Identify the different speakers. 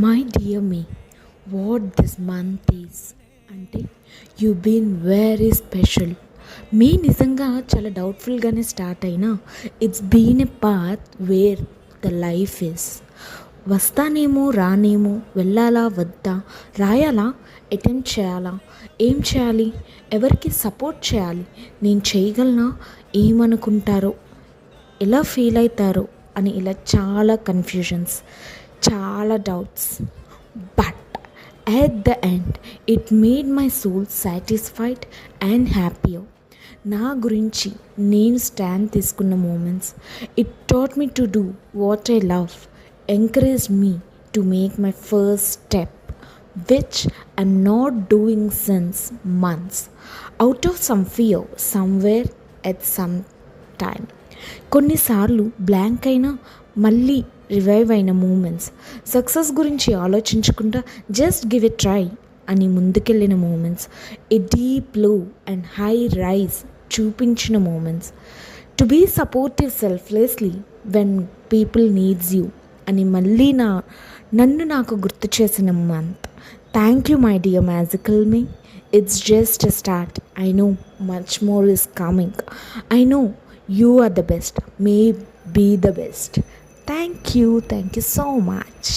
Speaker 1: My dear me, what this month is అంటే you been very special. May నిజంగా చాలా డౌట్ఫుల్గానే స్టార్ట్ అయినా it's been a path where the life is. వస్తానేమో రానేమో, వెళ్ళాలా వద్దా, రాయాలా అటెంప్ట్ చేయాలా, ఏం చేయాలి, ఎవరికి సపోర్ట్ చేయాలి, నేను చేయగలనా, ఏమనుకుంటారో, ఎలా ఫీల్ అవుతారో అని ఇలా చాలా కన్ఫ్యూజన్స్, చాలా doubts. But at the end it made my soul satisfied and happier. నా గురించి నేను స్టాండ్ తీసుకున్న moments, it taught me to do what I love, encourage me to make my first step which I'm not doing since months, out of some fear somewhere at some time. కొన్నిసార్లు blank అయినా మళ్ళీ revive అయిన moments, success గురించి ఆలోచించకుండా just give a try అని ముందుకెళ్ళిన moments, a deep low and high rise చూపించిన moments, to be supportive selflessly when people needs you అని మళ్ళీ నన్ను నాకు గుర్తు చేసిన month. Thank you my dear magical me. It's just a start. I know much more is coming. I know you are the best. May be the best. Thank you so much.